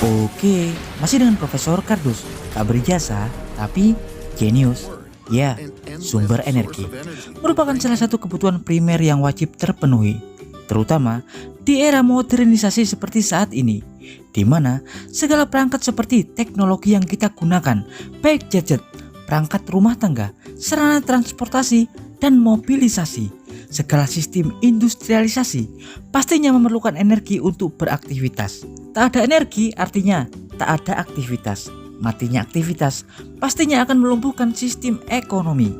Oke, masih dengan Profesor Kardus. Tak berjasa, tapi jenius. Ya, sumber energi merupakan salah satu kebutuhan primer yang wajib terpenuhi, terutama di era modernisasi seperti saat ini, di mana segala perangkat seperti teknologi yang kita gunakan, baik gadget, perangkat rumah tangga, sarana transportasi, dan mobilisasi, segala sistem industrialisasi pastinya memerlukan energi untuk beraktivitas. Tak ada energi artinya tak ada aktivitas. Matinya aktivitas pastinya akan melumpuhkan sistem ekonomi.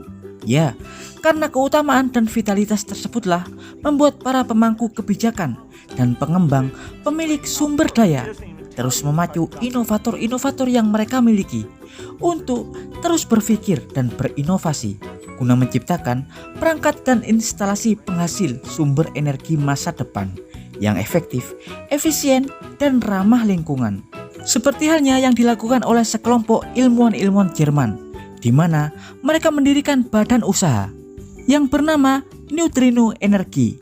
Ya, karena keutamaan dan vitalitas tersebutlah membuat para pemangku kebijakan dan pengembang pemilik sumber daya terus memacu inovator-inovator yang mereka miliki untuk terus berpikir dan berinovasi guna menciptakan perangkat dan instalasi penghasil sumber energi masa depan yang efektif, efisien, dan ramah lingkungan. Seperti halnya yang dilakukan oleh sekelompok ilmuwan-ilmuwan Jerman, di mana mereka mendirikan badan usaha yang bernama Neutrino Energi,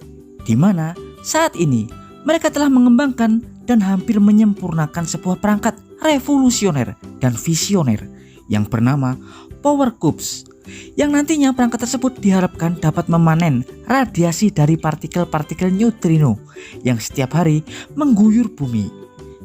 di mana saat ini mereka telah mengembangkan dan hampir menyempurnakan sebuah perangkat revolusioner dan visioner yang bernama Power Cubes, yang nantinya perangkat tersebut diharapkan dapat memanen radiasi dari partikel-partikel neutrino yang setiap hari mengguyur bumi.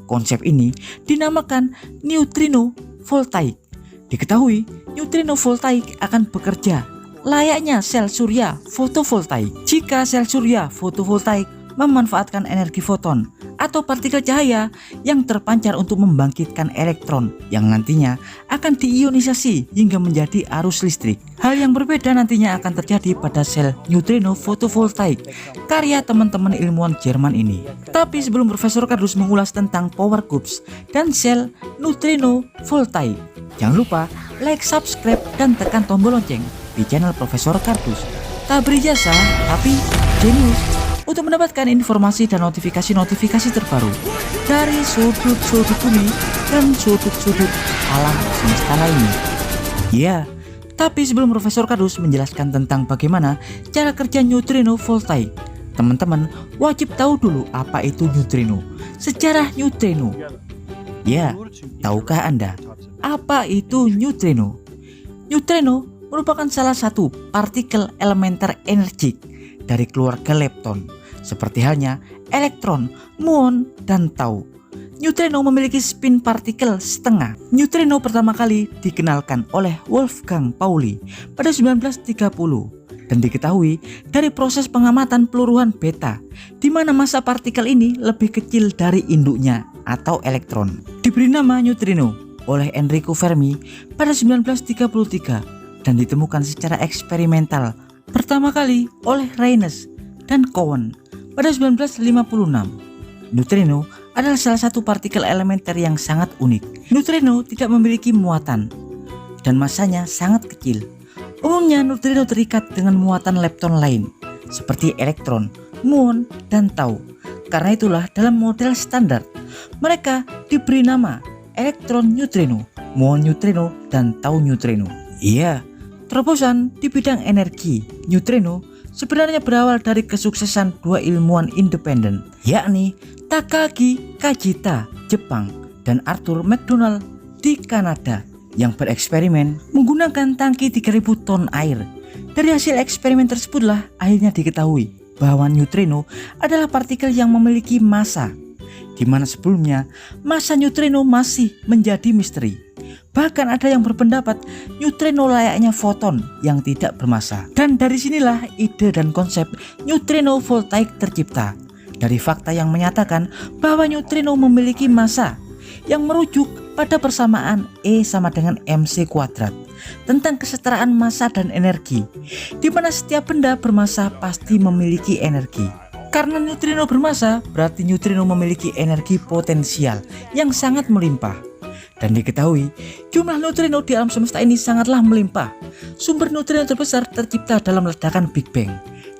Konsep ini dinamakan neutrino voltaik. Diketahui neutrino voltaik akan bekerja layaknya sel surya fotovoltaik. Jika sel surya fotovoltaik memanfaatkan energi foton atau partikel cahaya yang terpancar untuk membangkitkan elektron yang nantinya akan diionisasi hingga menjadi arus listrik. Hal yang berbeda nantinya akan terjadi pada sel neutrino fotovoltaik karya teman-teman ilmuwan Jerman ini. Tapi sebelum Profesor Kardus mengulas tentang power cubes dan sel neutrino voltaik, jangan lupa like, subscribe, dan tekan tombol lonceng di channel Profesor Kardus. Tak beri jasa, tapi jenius, untuk mendapatkan informasi dan notifikasi-notifikasi terbaru dari sudut-sudut bumi dan sudut-sudut alam semesta lainnya. Ya, tapi sebelum Profesor Kardus menjelaskan tentang bagaimana cara kerja neutrino voltaik, teman-teman wajib tahu dulu apa itu neutrino. Sejarah neutrino. Ya, tahukah Anda apa itu neutrino? Neutrino merupakan salah satu partikel elementer energik dari keluarga lepton, seperti halnya elektron, muon, dan tau. Neutrino memiliki spin partikel setengah. Neutrino pertama kali dikenalkan oleh Wolfgang Pauli pada 1930 dan diketahui dari proses pengamatan peluruhan beta, di mana massa partikel ini lebih kecil dari induknya atau elektron. Diberi nama neutrino oleh Enrico Fermi pada 1933 dan ditemukan secara eksperimental pertama kali oleh Raynes dan Cowan pada 1956. Neutrino adalah salah satu partikel elementer yang sangat unik. Neutrino tidak memiliki muatan dan masanya sangat kecil. Umumnya neutrino terikat dengan muatan lepton lain seperti elektron, muon, dan tau. Karena itulah dalam model standar mereka diberi nama elektron neutrino, muon neutrino, dan tau neutrino. Iya, terobosan di bidang energi neutrino sebenarnya berawal dari kesuksesan dua ilmuwan independen, yakni Takagi Kajita, Jepang, dan Arthur McDonald di Kanada, yang bereksperimen menggunakan tangki 3000 ton air. Dari hasil eksperimen tersebutlah akhirnya diketahui bahwa neutrino adalah partikel yang memiliki massa, di mana sebelumnya massa neutrino masih menjadi misteri. Bahkan ada yang berpendapat neutrino layaknya foton yang tidak bermassa. Dan dari sinilah ide dan konsep neutrino voltaik tercipta, dari fakta yang menyatakan bahwa neutrino memiliki massa yang merujuk pada persamaan E sama dengan mc kuadrat tentang kesetaraan massa dan energi, di mana setiap benda bermassa pasti memiliki energi. Karena neutrino bermassa, berarti neutrino memiliki energi potensial yang sangat melimpah. Dan diketahui jumlah neutrino di alam semesta ini sangatlah melimpah. Sumber neutrino terbesar tercipta dalam ledakan Big Bang,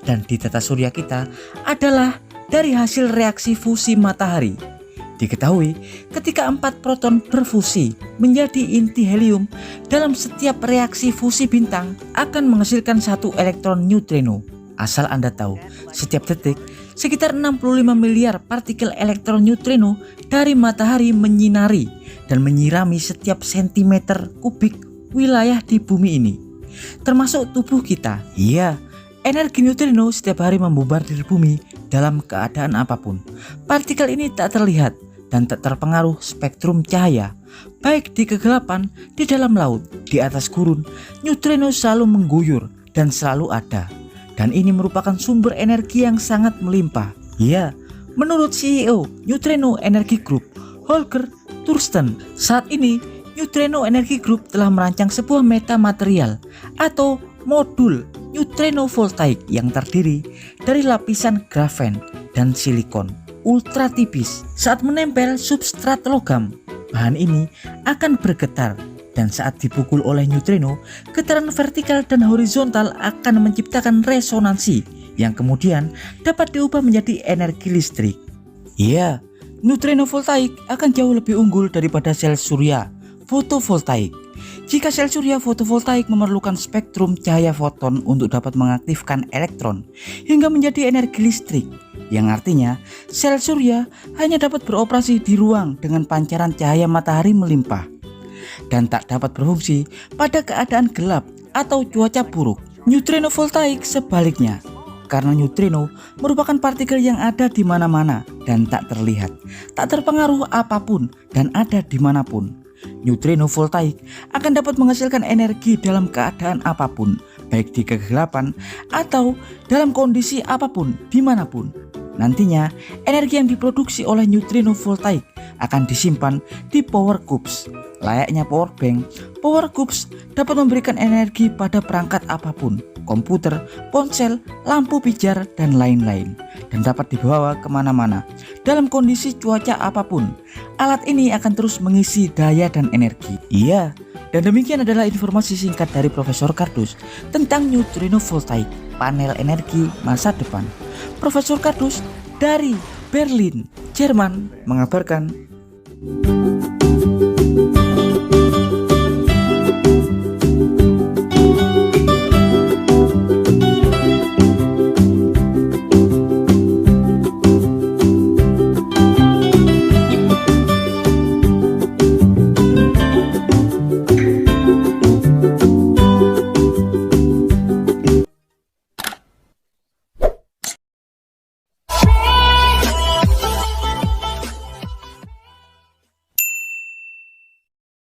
dan di tata surya kita adalah dari hasil reaksi fusi matahari. Diketahui ketika 4 proton berfusi menjadi inti helium, dalam setiap reaksi fusi bintang akan menghasilkan 1 elektron neutrino Asal Anda tahu, setiap detik sekitar 65 miliar partikel elektron neutrino dari matahari menyinari dan menyirami setiap sentimeter kubik wilayah di bumi ini, termasuk tubuh kita. Iya, energi neutrino setiap hari membombardir bumi dalam keadaan apapun. Partikel ini tak terlihat dan tak terpengaruh spektrum cahaya, baik di kegelapan, di dalam laut, di atas gurun. Neutrino selalu mengguyur dan selalu ada, dan ini merupakan sumber energi yang sangat melimpah. Ya, menurut CEO Neutrino Energy Group, Holger Thursten, saat ini Neutrino Energy Group telah merancang sebuah metamaterial atau modul neutrino voltaik yang terdiri dari lapisan grafen dan silikon ultra tipis. Saat menempel substrat logam, bahan ini akan bergetar, dan saat dipukul oleh neutrino, getaran vertikal dan horizontal akan menciptakan resonansi yang kemudian dapat diubah menjadi energi listrik. Iya, neutrino voltaik akan jauh lebih unggul daripada sel surya fotovoltaik. Jika sel surya fotovoltaik memerlukan spektrum cahaya foton untuk dapat mengaktifkan elektron hingga menjadi energi listrik, yang artinya sel surya hanya dapat beroperasi di ruang dengan pancaran cahaya matahari melimpah dan tak dapat berfungsi pada keadaan gelap atau cuaca buruk. Neutrino voltaik sebaliknya, karena neutrino merupakan partikel yang ada di mana-mana dan tak terlihat, tak terpengaruh apapun dan ada dimanapun. Neutrino voltaik akan dapat menghasilkan energi dalam keadaan apapun, baik di kegelapan atau dalam kondisi apapun, dimanapun. Nantinya, energi yang diproduksi oleh neutrino voltaik akan disimpan di power cubes. Layaknya power bank, power cubes dapat memberikan energi pada perangkat apapun, komputer, ponsel, lampu pijar, dan lain-lain, dan dapat dibawa kemana-mana. Dalam kondisi cuaca apapun, alat ini akan terus mengisi daya dan energi. Iya, dan demikian adalah informasi singkat dari Profesor Kardus tentang neutrino voltaik, panel energi masa depan. Profesor Kardus dari Berlin, Jerman mengabarkan.